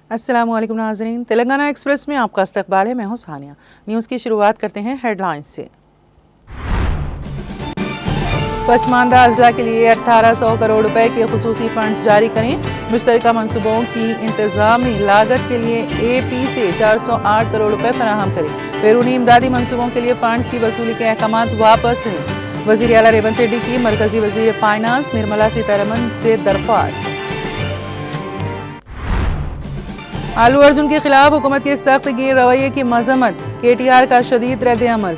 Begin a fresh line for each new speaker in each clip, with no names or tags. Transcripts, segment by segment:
अस्सलाम वालेकुम नाज़रीन, तेलंगाना एक्सप्रेस में आपका इस्तकबाल है। मैं हूं सानिया। न्यूज़ की शुरुआत करते हैं हेडलाइंस से। पसमानदा अजला के लिए 1800 करोड़ रुपए के खुसूसी फंड्स जारी करें। मुश्तरका मंसूबों की इंतजामी लागत के लिए AP से 408 करोड़ रुपए फराहम करें। बैरूनी इमदादी मंसूबों के लिए फंड की वसूली के अहकाम वापस लें। वज़ीर आला रेवंत रेड्डी की मरकजी वज़ीर फाइनेंस निर्मला सीतारमण से दरख्वास्त। आलू अर्जुन के खिलाफ हुकूमत के सख्त गिर रवैये की मजम्मत, KTR का शदीद रद्द अमल।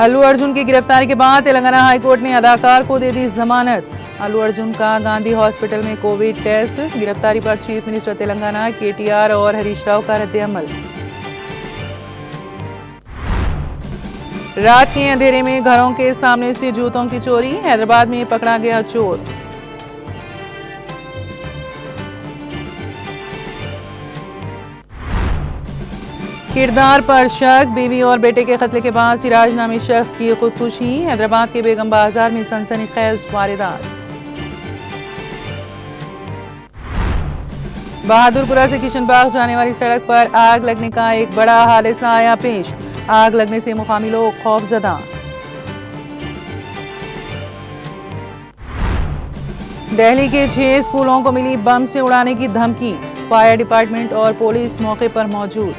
आलू अर्जुन की गिरफ्तारी के बाद तेलंगाना हाई कोर्ट ने अदाकार को दे दी जमानत। आलू अर्जुन का गांधी हॉस्पिटल में कोविड टेस्ट। गिरफ्तारी पर चीफ मिनिस्टर तेलंगाना KTR और हरीश राव का रद्द अमल। रात के अंधेरे में घरों के सामने से जूतों की चोरी। हैदराबाद में पकड़ा गया चोर। किरदार पर शक, बीवी और बेटे के कत्ल के बाद सिराज नामी शख्स की खुदकुशी। हैदराबाद के बेगम बाजार में सनसनीखेज वारदात। बहादुरपुरा से किशनबाग जाने वाली सड़क पर आग लगने का एक बड़ा हादसा आया पेश। आग लगने से मुकामी लोग खौफजदा। दिल्ली के 6 स्कूलों को मिली बम से उड़ाने की धमकी। फायर डिपार्टमेंट और पुलिस मौके पर मौजूद।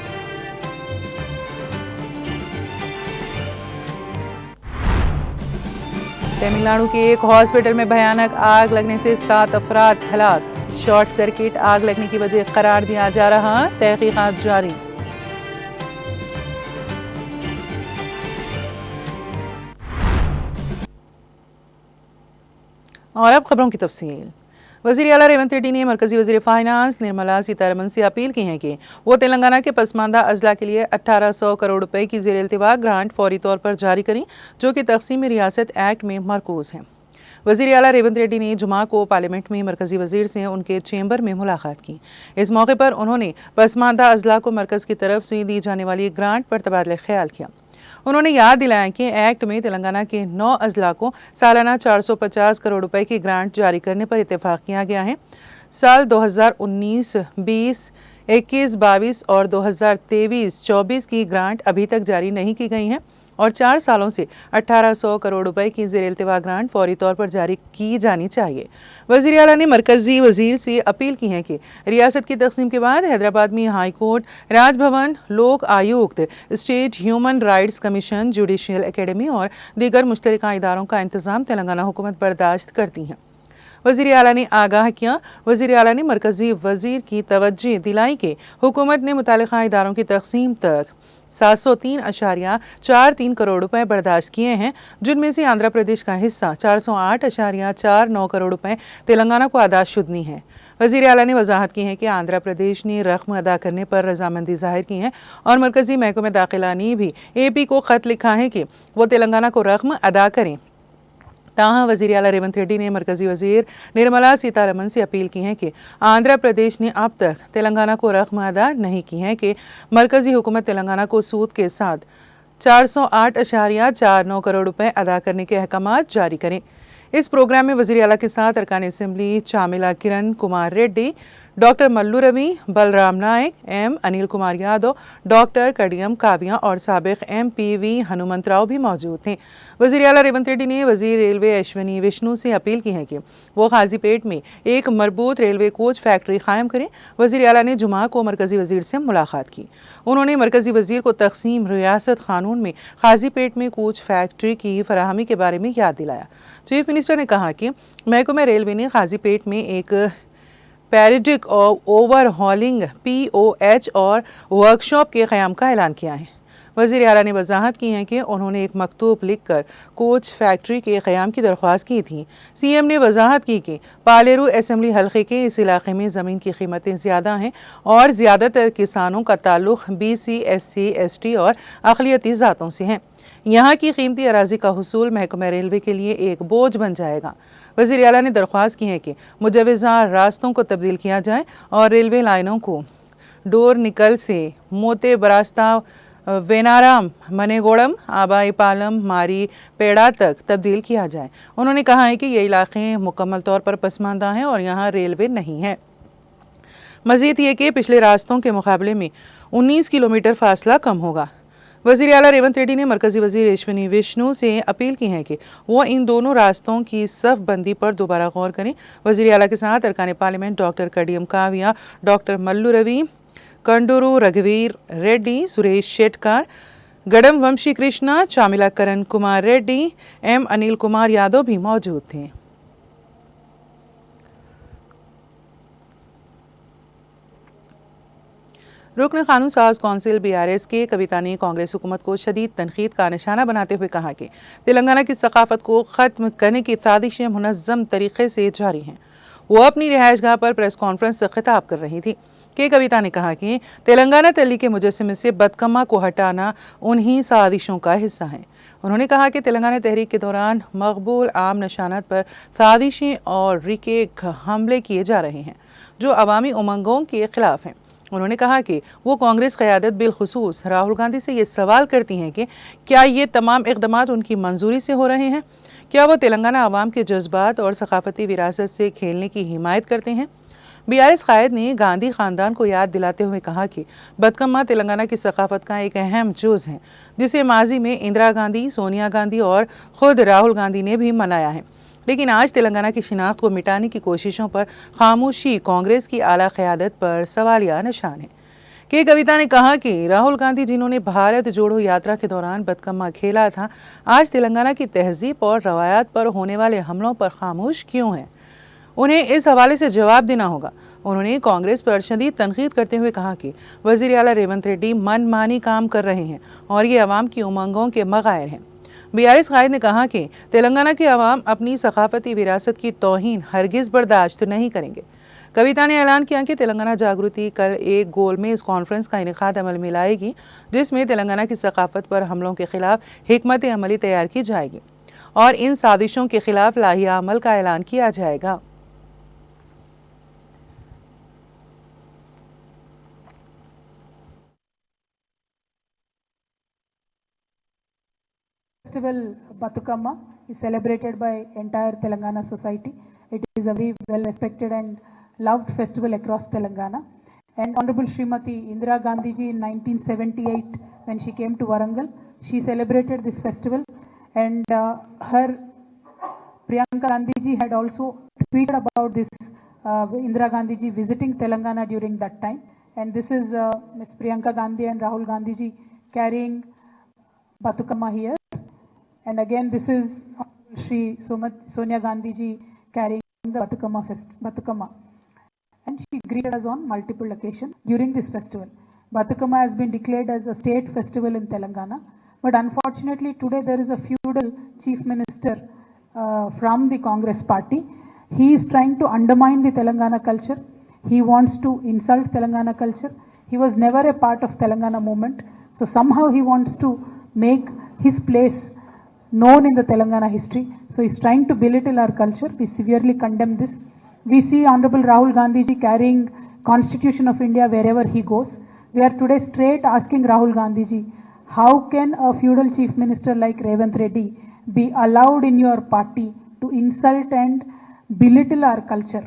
तमिलनाडु के एक हॉस्पिटल में भयानक आग लगने से 7 अफराद हलाक। शॉर्ट सर्किट आग लगने की वजह करार दिया जा रहा। तहकीकात जारी। और अब खबरों की तफसील। वज़ीर आला रेवंत रेड्डी ने मरकजी वज़ीर फाइनेंस निर्मला सीतारमण से अपील की है कि वो तेलंगाना के पसमानदा अजला के लिए 1800 करोड़ रुपए की ज़ेर इल्तिवा ग्रांट फौरी तौर पर जारी करें, जो कि तक़सीम रियासत एक्ट में मरकूज़ है। वज़ीर आला रेवंत रेड्डी ने जुमा को पार्लियामेंट में मरकजी वज़ीर से उनके चैम्बर में मुलाकात की। इस मौके पर उन्होंने पसमानदा अजला को मरकज़ की तरफ से दी जाने वाली ग्रांट पर तबादला ख्याल किया। उन्होंने याद दिलाया कि एक्ट में तेलंगाना के 9 अजला को सालाना 450 करोड़ रुपए की ग्रांट जारी करने पर इत्तेफाक किया गया है। साल 2019-20, 21-22 और 2023-24 की ग्रांट अभी तक जारी नहीं की गई हैं और 4 सालों से 1800 करोड़ रुपए की ज़ेर इल्तिवा ग्रांट फौरी तौर पर जारी की जानी चाहिए। वज़ीर आला ने मरकज़ी वज़ीर से अपील की है कि रियासत की तक़सीम के बाद हैदराबाद में हाई कोर्ट, राजभवन, लोक आयुक्त, state human rights commission, judicial academy और दीगर मुश्तरका इदारों का इंतज़ाम तेलंगाना हुकूमत बर्दाश्त करती हैं। वज़ीर आला ने आगाह किया। वज़ीर आला ने मरकज़ी वज़ीर की तवज्जो दिलाई कि हुकूमत ने मुतालिका इदारों की तक़सीम तक 703.43 करोड़ रुपए बर्दाश्त किए हैं, जिनमें से आंध्र प्रदेश का हिस्सा 408.49 करोड़ रुपए तेलंगाना को अदा शुदनी है। वज़ीर आला ने वजाहत की है कि आंध्र प्रदेश ने रकम अदा करने पर रजामंदी जाहिर की है और मरकज़ी महकमे दाखिला ने भी AP को ख़त लिखा है कि वो तेलंगाना को रकम अदा करें। ताहम वज़ीर आला रेवंत रेड्डी ने मरकज़ी वज़ीर निर्मला सीतारमण से अपील की है कि आंध्र प्रदेश ने अब तक तेलंगाना को रकम अदा नहीं की है कि मरकज़ी हुकूमत तेलंगाना को सूद के साथ 408.49 करोड़ रुपए अदा करने के अहकाम जारी करें। इस प्रोग्राम में वज़ीर आला के साथ अरकान असम्बली चामिला किरण कुमार रेड्डी, डॉक्टर मल्लू रवि, बलराम नायक, M अनिल कुमार यादव, डॉक्टर कडियम काव्या और साबिक MPV हनुमंतराव भी मौजूद थे। वज़ीर आला रेवंत रेड्डी ने वज़ीर रेलवे अश्विनी विष्णु से अपील की है कि वो काजीपेट में एक मरबूत रेलवे कोच फैक्ट्री कायम करें। वज़ीर आला ने जुमा को मरकज़ी वज़ीर से मुलाकात की। उन्होंने मरकज़ी वज़ीर को तक़सीम रियासत क़ानून में काजीपेट में कोच फैक्ट्री की फराहमी के बारे में याद दिलाया। चीफ मिनिस्टर ने कहा कि महकमा रेलवे ने काजीपेट में एक पैरिडिक और ओवरहॉलिंग POH और वर्कशॉप के क़याम का ऐलान किया है। वज़ीर आला ने वजाहत की है कि उन्होंने एक मकतूब लिखकर कोच फैक्ट्री के क़याम की दरख्वास्त की थी। सीएम ने वजाहत की कि पालेरू असम्बली हल्के के इस इलाके में ज़मीन की कीमतें ज़्यादा हैं और ज़्यादातर किसानों का ताल्लुक़ BC, SC, ST और अक़लियती ज़ातों से हैं। यहाँ की कीमती अराजी का हुसूल महकमा रेलवे के लिए एक बोझ बन जाएगा। वज़ीर आला ने दरख्वास्त की है कि मुजव्वज़ा रास्तों को तब्दील किया जाए और रेलवे लाइनों को डोर निकल से मोते बरास्ता वेनाराम, मनेगोड़म, आबाई पालम, मारी, पेड़ा तक तब्दील किया जाए। उन्होंने कहा है कि ये इलाके मुकम्मल तौर पर पसमानदा हैं और यहाँ रेलवे नहीं है। मज़ीद ये कि पिछले रास्तों के मुकाबले में 19 किलोमीटर फासला कम होगा। वज़ीर आला रेवंत रेड्डी ने मरकज़ी वज़ीर अश्विनी विष्णु से अपील की है कि वो इन दोनों रास्तों की सफ़ बंदी पर दोबारा गौर करें। वज़ीर आला के साथ अरकान parliament doctor Kadiyam Kavya, doctor Mallu Ravi, Kanduru रघुवीर रेड्डी, सुरेश शेटकार, गडम वंशी कृष्णा, चामिला करण कुमार रेड्डी, M अनिल कुमार यादव भी मौजूद थे। रुकन कानून साज कौंसिल BRS के कविता ने कांग्रेस हुकूमत को शदीद तनकीद का निशाना बनाते हुए कहा कि तेलंगाना की सकाफत को ख़त्म करने की साजिशें मुनज़्ज़म तरीके से जारी हैं। वो अपनी रिहाइशगाह पर प्रेस कॉन्फ्रेंस से खिताब कर रही थी कि कविता ने कहा कि तेलंगाना तल्ली के मुजस्समे से बदकम्मा को हटाना उन्हीं साजिशों का हिस्सा है। उन्होंने कहा कि तेलंगाना तहरीक के दौरान मकबूल आम निशानात पर साजिशें और रिके हमले किए जा रहे हैं जो अवामी उमंगों के खिलाफ हैं। उन्होंने कहा कि वो कांग्रेस क़यादत बिलखुसूस राहुल गांधी से ये सवाल करती हैं कि क्या ये तमाम इक़दामात उनकी मंजूरी से हो रहे हैं? क्या वो तेलंगाना अवाम के जज्बात और सकाफती विरासत से खेलने की हिमायत करते हैं? BRS कायद ने गांधी ख़ानदान को याद दिलाते हुए कहा कि बदकम्मा तेलंगाना की सकाफत का एक अहम जुज़ है जिसे माजी में इंदिरा गांधी, सोनिया गांधी और ख़ुद राहुल गांधी ने भी मनाया है। लेकिन आज तेलंगाना की शिनाख्त को मिटाने की कोशिशों पर खामोशी कांग्रेस की आला क़यादत पर सवालिया निशान है। कि कविता ने कहा कि राहुल गांधी जिन्होंने भारत जोड़ो यात्रा के दौरान बदकम्मा खेला था, आज तेलंगाना की तहजीब और रवायात पर होने वाले हमलों पर खामोश क्यों हैं? उन्हें इस हवाले से जवाब देना होगा। उन्होंने कांग्रेस पर शदीद तनकीद करते हुए कहा कि वज़ीर आला रेवंत रेड्डी मनमानी काम कर रहे हैं और ये अवाम की उमंगों के मगायर हैं। BRS कायद ने कहा कि तेलंगाना के अवाम अपनी सकाफती विरासत की तौहीन हरगिज़ बर्दाश्त नहीं करेंगे। कविता ने ऐलान किया कि तेलंगाना जागृति कल एक गोलमेज़ कॉन्फ्रेंस का इनेकाद अमल में लाएगी जिसमें तेलंगाना की सकाफत पर हमलों के खिलाफ हिकमत अमली तैयार की जाएगी और इन साजिशों के खिलाफ लाहिया अमल का ऐलान किया जाएगा।
Festival Batukama is celebrated by entire Telangana society. It is a very well respected and loved festival across Telangana. And Honorable Srimati Indira Gandhi ji in 1978, when she came to Warangal, she celebrated this festival. And her Priyanka Gandhi ji had also tweeted about this Indira Gandhi ji visiting Telangana during that time. And this is Ms. Priyanka Gandhi and Rahul Gandhi ji carrying Batukama here. And again, this is Shri Sonia Gandhi ji carrying the Batukama. And she greeted us on multiple occasions during this festival. Batukama has been declared as a state festival in Telangana. But unfortunately, today there is a feudal chief minister from the Congress party. He is trying to undermine the Telangana culture. He wants to insult Telangana culture. He was never a part of Telangana movement. So somehow he wants to make his place known in the Telangana history. So he's trying to belittle our culture. We severely condemn this. We see Honorable Rahul Gandhi ji carrying Constitution of India wherever he goes. We are today straight asking Rahul Gandhi ji, how can a feudal chief minister like Revanth Reddy be allowed in your party to insult and belittle our culture?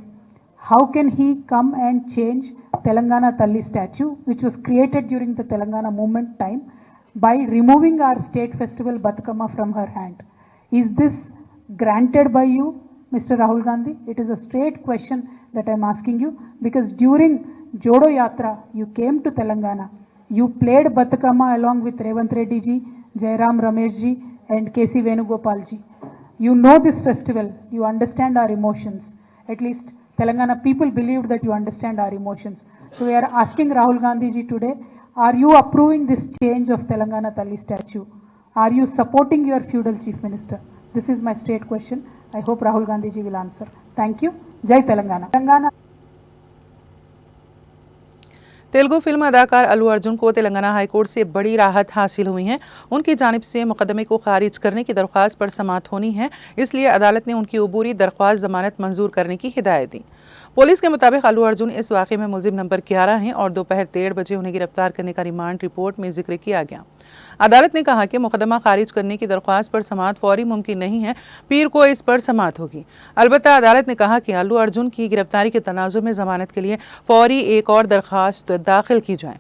How can he come and change Telangana Talli statue, which was created during the Telangana movement time, by removing our state festival Batukama from her hand? Is this granted by you, Mr. Rahul Gandhi? It is a straight question that I am asking you, because during Jodo Yatra, you came to Telangana, you played Batukama along with Revanth Reddy ji, Jairam Ramesh ji and KC Venugopal ji. You know this festival, you understand our emotions. At least Telangana people believed that you understand our emotions. So we are asking Rahul Gandhi ji today, Are you approving this change of Telangana Talli statue? Are you supporting your feudal chief minister? This is my straight question. I hope Rahul Gandhi ji will answer. Thank you. Jai Telangana. Telangana.
Telugu film अदाकार अल्लू अर्जुन को Telangana high court से बड़ी राहत हासिल हुई है। उनकी जानिब से मुकदमे को खारिज करने की दरख्वास्त पर समाअत होनी है, इसलिए अदालत ने उनकी अबूरी दरख्वास्त जमानत मंजूर करने की हिदायत दी। पुलिस के मुताबिक अल्लू अर्जुन इस वाक़े में मुलजिम नंबर 11 हैं और दोपहर 1:30 बजे उन्हें गिरफ्तार करने का रिमांड रिपोर्ट में जिक्र किया गया। अदालत ने कहा कि मुकदमा खारिज करने की दरख्वास्त पर समाअत फौरी मुमकिन नहीं है, पीर को इस पर समाअत होगी। अलबत्ता अदालत ने कहा कि अल्लू अर्जुन की गिरफ्तारी के तनाजुर में जमानत के लिए फौरी एक और दरख्वास्त दाखिल की जाए।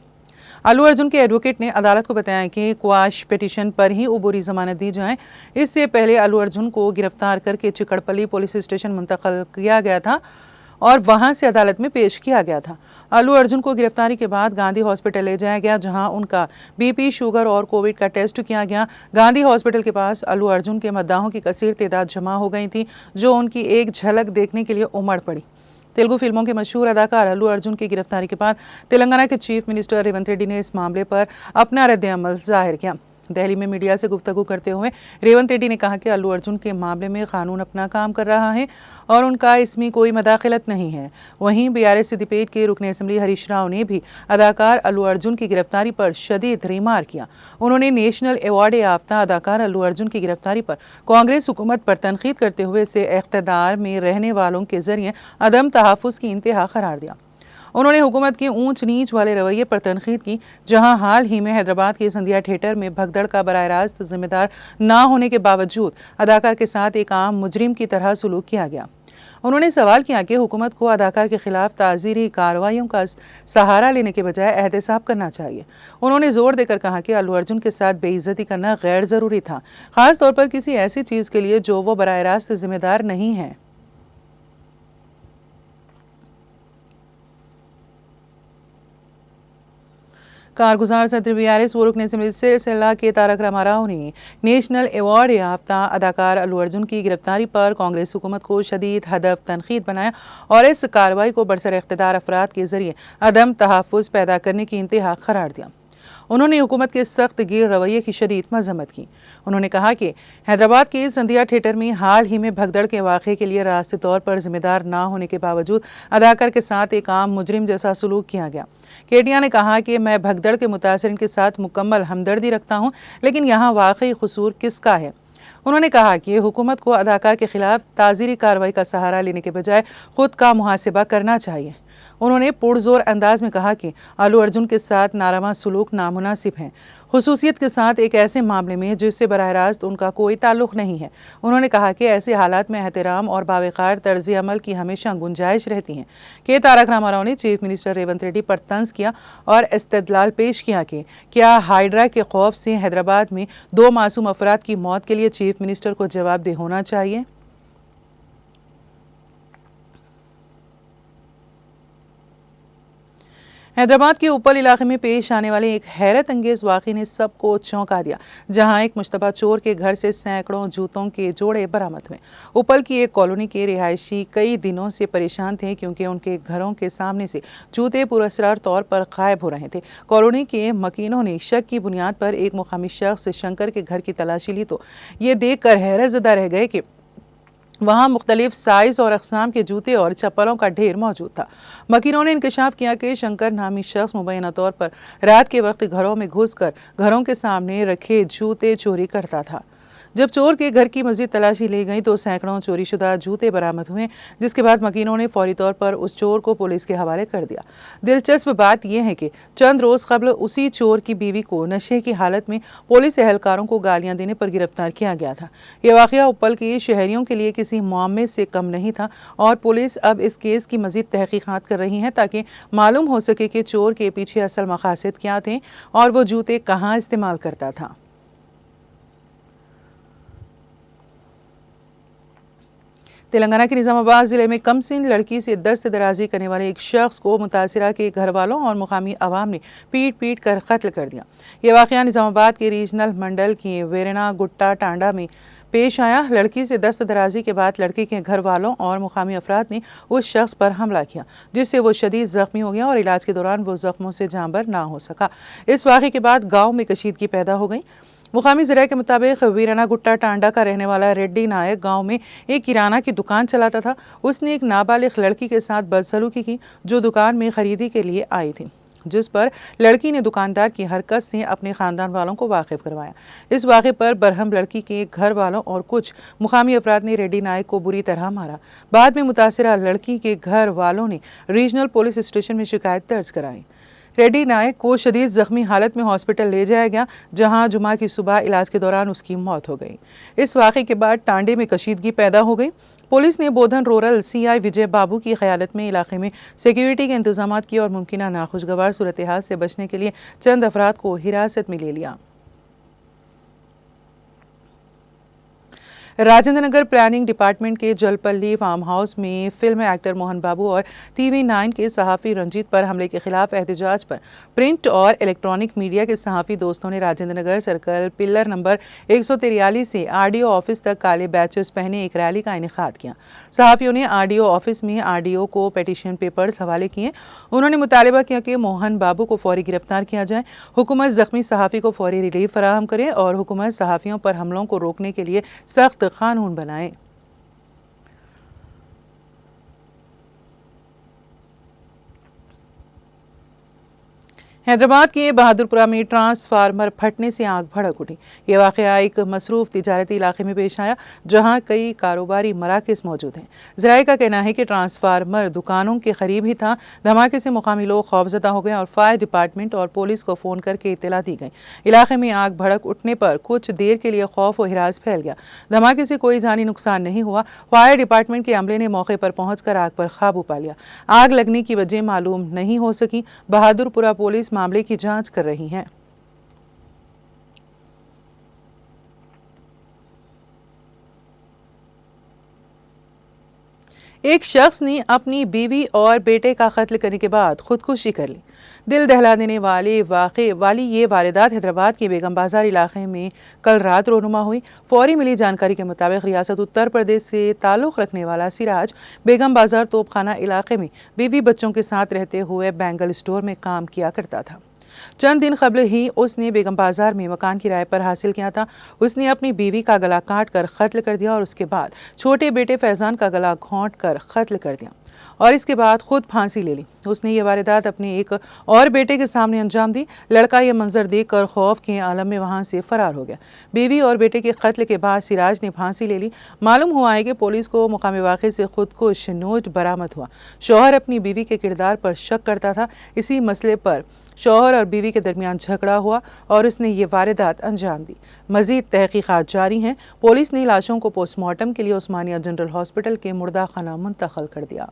अल्लू अर्जुन के एडवोकेट ने अदालत को बताया कि क्वाश पिटीशन पर ही अबूरी जमानत दी जाए। इससे पहले अल्लू अर्जुन को गिरफ्तार करके चिकड़पल्ली पुलिस स्टेशन मुंतकिल किया गया था और वहां से अदालत में पेश किया गया था। अल्लू अर्जुन को गिरफ्तारी के बाद गांधी हॉस्पिटल ले जाया गया, जहां उनका बीपी, शुगर और कोविड का टेस्ट किया गया। गांधी हॉस्पिटल के पास अल्लू अर्जुन के मद्दाहों की कसीर तादाद जमा हो गई थी, जो उनकी एक झलक देखने के लिए उमड़ पड़ी। तेलुगु फिल्मों के मशहूर अदाकार अल्लू अर्जुन की गिरफ्तारी के बाद तेलंगाना के चीफ मिनिस्टर रेवंत रेड्डी ने इस मामले पर अपना रद्द-ए-अमल जाहिर किया। दिल्ली में मीडिया से गुफ्तगू करते हुए रेवंत रेड्डी ने कहा कि अल्लू अर्जुन के मामले में कानून अपना काम कर रहा है और उनका इसमें कोई मदाखलत नहीं है। वहीं बीआरएस सिद्दीपेट के रुकन असम्बली हरीश राव ने भी अदाकार अल्लू अर्जुन की गिरफ्तारी पर शदीद रिमार किया। उन्होंने नेशनल अवार्ड याफ्ता अदाकार अल्लू अर्जुन की गिरफ्तारी पर कांग्रेस हुकूमत पर तनकीद करते हुए इसे इख्तिदार में रहने वालों के जरिए अदम तहफ़्फ़ुज़ की इंतहा करार दिया। उन्होंने हुकूमत के ऊंच नीच वाले रवैये पर तनकीद की, जहां हाल ही में हैदराबाद के संध्या थिएटर में भगदड़ का बराह रास्त जिम्मेदार ना होने के बावजूद अदाकार के साथ एक आम मुजरिम की तरह सलूक किया गया। उन्होंने सवाल किया कि हुकूमत को अदाकार के खिलाफ ताज़ीरी कार्रवाइयों का सहारा लेने के बजाय एहतसाब करना चाहिए। उन्होंने जोर देकर कहा कि अल्लू अर्जुन के साथ बेइज्जती करना गैर ज़रूरी था, ख़ास तौर पर किसी ऐसी चीज़ के लिए जो वो बराह रास्त जिम्मेदार नहीं है। कारगुजार सदर बीआरएस व रुकन असम्बली सिलसिला के तारक रामाराव ने नेशनल अवार्ड याफ्ता अदाकार अल्लू अर्जुन की गिरफ्तारी पर कांग्रेस हुकूमत को शदीद हदफ तनकीद बनाया और इस कार्रवाई को बरसर इख्तिदार अफराद के जरिए अदम तहफ़्फ़ुज़ पैदा करने की इंतहा करार दिया। उन्होंने हुकूमत के सख्त गिर रवैये की शदीद मजम्मत की। उन्होंने कहा कि हैदराबाद के संध्या थिएटर में हाल ही में भगदड़ के वाक़े के लिए रास्ते तौर पर जिम्मेदार ना होने के बावजूद अदाकार के साथ एक आम मुजरिम जैसा सलूक किया गया। केटिया ने कहा कि मैं भगदड़ के मुतासरीन के साथ मुकम्मल हमदर्दी रखता हूँ, लेकिन यहाँ वाकई कसूर किसका है। उन्होंने कहा कि हुकूमत को अदाकार के खिलाफ ताज़ीरी कार्रवाई का सहारा लेने के बजाय खुद का मुहासिबा करना चाहिए। उन्होंने पुरजोर अंदाज में कहा कि अल्लू अर्जुन के साथ नारवा सलूक नामुनासिब है, खुसूसियत के साथ एक ऐसे मामले में जिससे बराह रास्त उनका कोई ताल्लुक़ नहीं है। उन्होंने कहा कि ऐसे हालात में एहतराम और बावकार तर्ज अमल की हमेशा गुंजाइश रहती है। के तारक रामाराव ने चीफ मिनिस्टर रेवंत रेड्डी पर तंज किया और इस्तदलाल पेश किया कि क्या हाइड्रा के खौफ से हैदराबाद में 2 मासूम अफराद की मौत के लिए चीफ मिनिस्टर को जवाबदेह होना चाहिए। हैदराबाद के उपल इलाके में पेश आने वाले एक हैरत अंगेज वाक़े ने सबको चौंका दिया, जहां एक मुश्तबा चोर के घर से सैकड़ों जूतों के जोड़े बरामद हुए। उपल की एक कॉलोनी के रिहायशी कई दिनों से परेशान थे क्योंकि उनके घरों के सामने से जूते पुरअसरार तौर पर गायब हो रहे थे। कॉलोनी के मकीनों ने शक की बुनियाद पर एक मुकामी शख्स शंकर के घर की तलाशी ली तो ये देख कर हैरत ज़दा रह गए कि वहाँ मुख्तलिफ साइज़ और अक़साम के जूते और चप्पलों का ढेर मौजूद था। मकीनों ने इंकशाफ किया कि शंकर नामी शख्स मुबैना तौर पर रात के वक्त घरों में घुसकर घरों के सामने रखे जूते चोरी करता था। जब चोर के घर की मज़ीद तलाशी ली गई तो सैकड़ों चोरीशुदा जूते बरामद हुए, जिसके बाद मकीनों ने फौरी तौर पर उस चोर को पुलिस के हवाले कर दिया। दिलचस्प बात यह है कि चंद रोज़ कबल उसी चोर की बीवी को नशे की हालत में पुलिस एहलकारों को गालियां देने पर गिरफ्तार किया गया था। यह वाक़या उपल के शहरियों के लिए किसी मुआम्मे से कम नहीं था और पुलिस अब इस केस की मज़ीद तहकीक़ात कर रही है ताकि मालूम हो सके कि चोर के पीछे असल मकासद क्या थे और वो जूते कहाँ इस्तेमाल करता था। तेलंगाना के निज़ामाबाद ज़िले में कमसिन लड़की से दस्त दराजी करने वाले एक शख्स को मुतासिरा के घर वालों और मुकामी अवाम ने पीट पीट कर कत्ल कर दिया। ये वाक़या निज़ामाबाद के रीजनल मंडल की वेरना गुट्टा टांडा में पेश आया। लड़की से दस्त दराजी के बाद लड़के के घर वालों और मुकामी अफराद ने उस शख्स पर हमला किया, जिससे वो शदीद जख्मी हो गया और इलाज के दौरान वो जख्मों से जांबर ना हो सका। इस वाक़े के बाद गाँव में कशीदगी पैदा हो गई। मुकामी ज़राए के मुताबिक वीराना गुट्टा टांडा का रहने वाला रेड्डी नायक गांव में एक किराना की दुकान चलाता था। उसने एक नाबालिग लड़की के साथ बदसलूकी की जो दुकान में खरीदी के लिए आई थी, जिस पर लड़की ने दुकानदार की हरकत से अपने ख़ानदान वालों को वाकिफ़ करवाया। इस वाक़े पर बरहम लड़की के घर वालों और कुछ मुकामी अफराद ने रेड्डी नायक को बुरी तरह मारा। बाद में मुतासिरा लड़की के घर वालों ने रीजनल पुलिस स्टेशन में शिकायत दर्ज कराई। रेड्डी नायक को शदीद जख्मी हालत में हॉस्पिटल ले जाया गया, जहां जुमा की सुबह इलाज के दौरान उसकी मौत हो गई। इस वाक़े के बाद टांडे में कशीदगी पैदा हो गई। पुलिस ने बोधन रूरल CI विजय बाबू की क़यादत में इलाके में सिक्योरिटी के इंतजाम किए और मुमकिन नाखुशगवार सूरत हाल से बचने के लिए चंद अफराद को हिरासत में ले लिया। राजेंद्र नगर प्लानिंग डिपार्टमेंट के जलपल्ली फार्म हाउस में फिल्म एक्टर मोहन बाबू और TV9 के सहाफ़ी रंजीत पर हमले के खिलाफ एहतजाज पर प्रिंट और इलेक्ट्रॉनिक मीडिया के सहाफ़ी दोस्तों ने Rajendra Nagar circle pillar number 143 से RDO ऑफिस तक काले बैचेस पहने एक रैली का इनेकाद किया। सहाफ़ियों ने RDO ऑफिस में RDO को पेटिशन पेपर्स हवाले किए। उन्होंने मुतालबा किया कि मोहन बाबू को फौरी गिरफ्तार किया जाए, हुकूमत ज़ख्मी सहाफ़ी को फौरी रिलीफ फराहम करे और हुकूमत सहाफ़ियों पर हमलों को रोकने के लिए सख्त कानून बनाए। हैदराबाद के बहादुरपुरा में ट्रांसफार्मर फटने से आग भड़क उठी। ये वाक़या एक मसरूफ़ तिजारती इलाके में पेश आया, जहां कई कारोबारी मराकज़ मौजूद हैं। ज़राए का कहना है कि ट्रांसफार्मर दुकानों के करीब ही था। धमाके से मुकामी लोग खौफज़दा हो गए और फायर डिपार्टमेंट और पुलिस को फ़ोन करके इत्तला दी गई। इलाके में आग भड़क उठने पर कुछ देर के लिए खौफ और हिरास फैल गया। धमाके से कोई जानी नुकसान नहीं हुआ। फायर डिपार्टमेंट के अमले ने मौके पर पहुंचकर आग पर काबू पा लिया। आग लगने की वजह मालूम नहीं हो सकी। बहादुरपुरा पुलिस मामले की जांच कर रही है। एक शख्स ने अपनी बीवी और बेटे का कत्ल करने के बाद खुदकुशी कर ली। दिल दहला देने वाली ये वारदात हैदराबाद के बेगम बाजार इलाके में कल रात रोनुमा हुई। फौरी मिली जानकारी के मुताबिक रियासत उत्तर प्रदेश से ताल्लुक़ रखने वाला सिराज बेगम बाजार तोपखाना इलाके में बीवी बच्चों के साथ रहते हुए बैंगल स्टोर में काम किया करता था। चंद दिन कबल ही उसने बेगम बाजार में मकान किराए पर हासिल किया था। उसने अपनी बीवी का गला काट कर कत्ल कर दिया और उसके बाद छोटे बेटे फैजान का गला घोंट कर कत्ल कर दिया और इसके बाद खुद फांसी ले ली। उसने ये वारदात अपने एक और बेटे के सामने अंजाम दी। लड़का ये मंजर देखकर खौफ के आलम में वहां से फरार हो गया। बीवी और बेटे के कत्ल के बाद सिराज ने फांसी ले ली। मालूम हुआ है कि पुलिस को मुकामी वाक़े से खुदकुश नोट बरामद हुआ। शौहर अपनी बीवी के किरदार पर शक करता था। इसी मसले पर शौहर और बीवी के दरमियान झगड़ा हुआ और उसने ये वारदात अंजाम दी। मजीद तहकीकात जारी हैं। पुलिस ने लाशों को पोस्टमार्टम के लिए उस्मानिया जनरल हॉस्पिटल के मुर्दा खाना मुंतकिल कर दिया।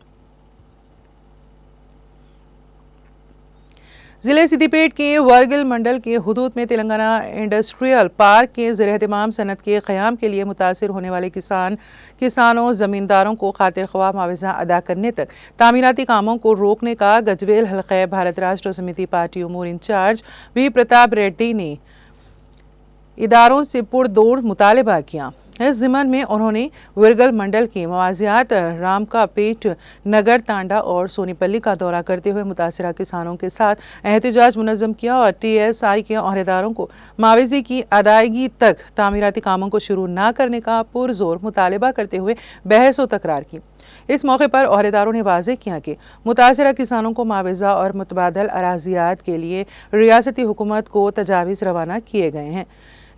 ज़िले सिद्दीपेट के वर्गिल मंडल के हुदूद में तेलंगाना इंडस्ट्रियल पार्क के ज़ेर-ए-एहतमाम सनत के क़याम के लिए मुतासिर होने वाले किसानों ज़मींदारों को खातिर ख्वाह मुआवजा अदा करने तक तामीराती कामों को रोकने का गजवेल हल्क़े भारत राष्ट्र समिति पार्टी उमूर इंचार्ज V प्रताप रेड्डी ने इदारों से पुरदोर मुतालबा किया। इस ज़िमन में उन्होंने वर्गल मंडल के मवाजियात रामकापेट, नगर तांडा और सोनीपल्ली का दौरा करते हुए मुतासिरा किसानों के साथ एहतजाज मुनज़्ज़म किया और TSI के अहदेदारों को मुआवजे की अदायगी तक तामीराती कामों को शुरू न करने का पुरजोर मुतालबा करते हुए बहस व तकरार की। इस मौके पर अहदेदारों ने वाज़ेह किया कि मुतासिरा किसानों को मुआवजा और मुतबादल अराज़ियात के लिए रियासती हुकूमत को तजावीज़ रवाना किए गए हैं।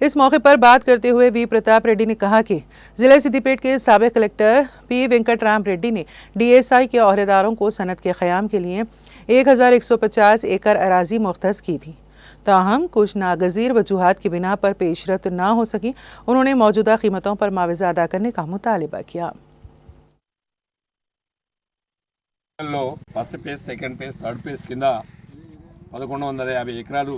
इस मौके पर बात करते हुए V प्रताप रेड्डी ने कहा कि ज़िले सिद्दीपेट के साबिक़ कलेक्टर P वेंकटराम रेड्डी ने DSI के अहदेदारों को सनत के क़याम के लिए 1150 एकड़ अराज़ी मुख्तस की थी। ताहम कुछ नागज़ीर वजूहात की बिना पर पेशरफ्त ना हो सकी। उन्होंने मौजूदा कीमतों पर मुआवजा अदा करने का मुतालबा किया।
First phase, second phase, third phase किंद 1150 ఎకరాలు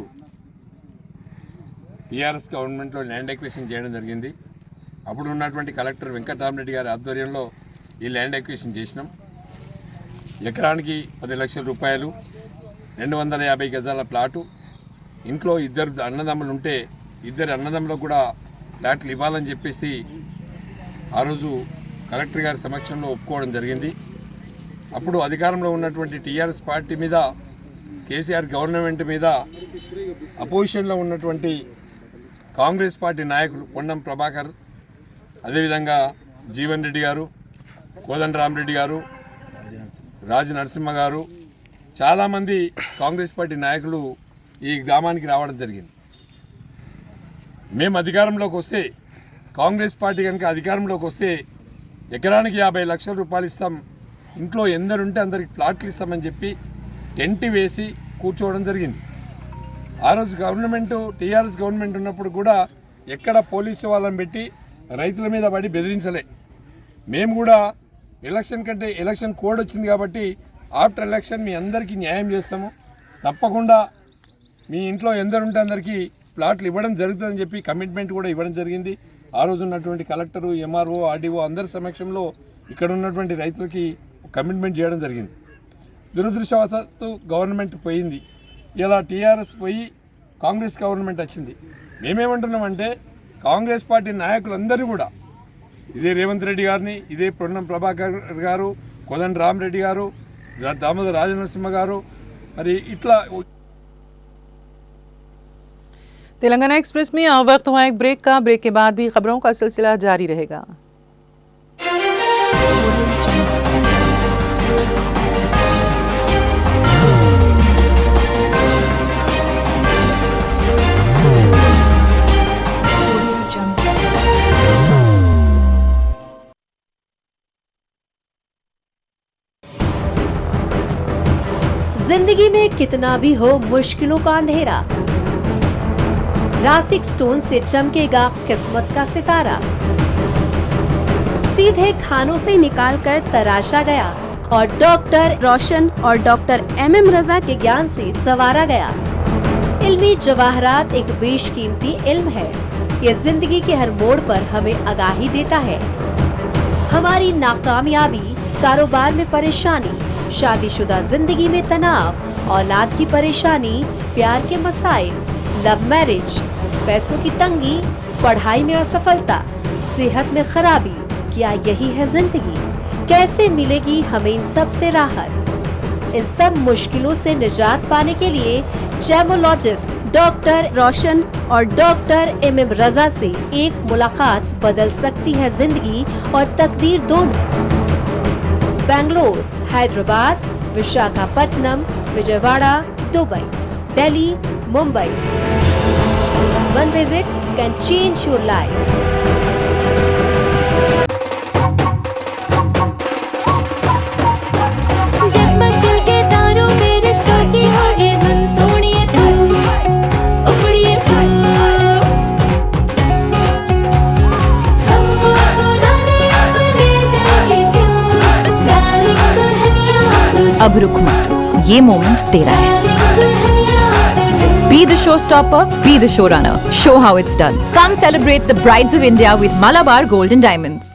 టీఆర్ఎస్ గవర్నమెంట్లో ల్యాండ్ ఎక్విజిషన్ చేయడం జరిగింది. అప్పుడు ఉన్నటువంటి కలెక్టర్ వెంకటరామరెడ్డి గారి ఆధ్వర్యంలో ఈ ల్యాండ్ ఎక్విజిషన్ చేసినాం. ఎకరానికి 10 లక్షల రూపాయలు, 250 గజాల ప్లాటు. ఇంట్లో ఇద్దరు అన్నదమ్ములు ఉంటే ఇద్దరు అన్నదమ్ములకు కూడా ప్లాట్లు ఇవ్వాలని చెప్పేసి ఆ రోజు కలెక్టర్ గారి సమక్షంలో ఒప్పుకోవడం జరిగింది. అప్పుడు అధికారంలో ఉన్నటువంటి టీఆర్ఎస్ పార్టీ మీద, కేసీఆర్ గవర్నమెంట్ మీద అపోజిషన్లో ఉన్నటువంటి కాంగ్రెస్ పార్టీ నాయకులు పొన్నం ప్రభాకర్, అదేవిధంగా జీవన్ రెడ్డి గారు, కోదండరామరెడ్డి గారు, రాజ నరసింహ గారు, చాలామంది కాంగ్రెస్ పార్టీ నాయకులు ఈ గ్రామానికి రావడం జరిగింది. మేము అధికారంలోకి వస్తే, కాంగ్రెస్ పార్టీ కనుక అధికారంలోకి వస్తే ఎకరానికి 50 లక్షల రూపాయలు ఇస్తాం, ఇంట్లో ఎందరుంటే అందరికి ప్లాట్లు ఇస్తామని చెప్పి టెంట్ వేసి కూర్చోవడం జరిగింది. ఆ రోజు టీఆర్ఎస్ గవర్నమెంట్ ఉన్నప్పుడు కూడా ఎక్కడ పోలీసు వాళ్ళని పెట్టి రైతుల మీద పడి బెదిరించలే. మేము కూడా ఎలక్షన్ కోడ్ వచ్చింది కాబట్టి ఆఫ్టర్ ఎలక్షన్ మీ అందరికీ న్యాయం చేస్తాము, తప్పకుండా మీ ఇంట్లో ఎందరుంటే అందరికీ ప్లాట్లు ఇవ్వడం జరుగుతుందని చెప్పి కమిట్మెంట్ కూడా ఇవ్వడం జరిగింది. ఆ రోజు ఉన్నటువంటి కలెక్టరు, ఎంఆర్ఓ, ఆర్డీఓ అందరి సమక్షంలో ఇక్కడ ఉన్నటువంటి రైతులకి కమిట్మెంట్ చేయడం జరిగింది. దురదృష్టవశాత్తు గవర్నమెంట్ పోయింది. ఇలా టీఆర్ఎస్ పోయి కాంగ్రెస్ గవర్నమెంట్ వచ్చింది. మేమేమంటున్నామంటే కాంగ్రెస్ పార్టీ నాయకులందరూ కూడా ఇదే రేవంత్ రెడ్డి గారిని, ఇదే పొన్నం ప్రభాకర్ గారు, కోదండరామరెడ్డి గారు, దామోదర్ రాజనరసింహ గారు, మరి ఇట్లా
तेलंगाना एक्सप्रेस में अब वक्त हुआ एक ब्रेक का। ब्रेक के बाद भी खबरों का सिलसिला जारी रहेगा।
जिंदगी में कितना भी हो मुश्किलों का अंधेरा, रासिक स्टोन से चमकेगा किस्मत का सितारा। सीधे खानों से निकालकर तराशा गया और डॉक्टर रोशन और डॉक्टर MM रजा के ज्ञान से संवारा गया। इल्मी जवाहरात एक बेशकीमती इल्म है। ये जिंदगी के हर मोड़ पर हमें आगाही देता है। हमारी नाकामयाबी, कारोबार में परेशानी, शादीशुदा जिंदगी में तनाव, औलाद की परेशानी, प्यार के मसाइल, लव मैरिज, पैसों की तंगी, पढ़ाई में असफलता, सेहत में खराबी, क्या यही है जिंदगी? कैसे मिलेगी हमें इन सब से राहत? इन सब मुश्किलों से निजात पाने के लिए जेमोलॉजिस्ट डॉक्टर रोशन और डॉक्टर MM रजा से एक मुलाकात बदल सकती है जिंदगी और तकदीर दोनों। Bangalore, Hyderabad, Visakhapatnam, Vijayawada, Dubai, Delhi, Mumbai. One visit can change your life.
जगमग दिल के तारों में रिश्तों की होगी धुन, सोनिए तू, उखड़िए तू, सबको सुनाने अपने दिल की ट्यून, डार्लिंग दुल्हनिया तुझे,
अब रुक मत, ये मोमेंट तेरा है। Be the showstopper, be the showrunner. Show how it's done. Come celebrate the Brides of India with Malabar Gold and Diamonds.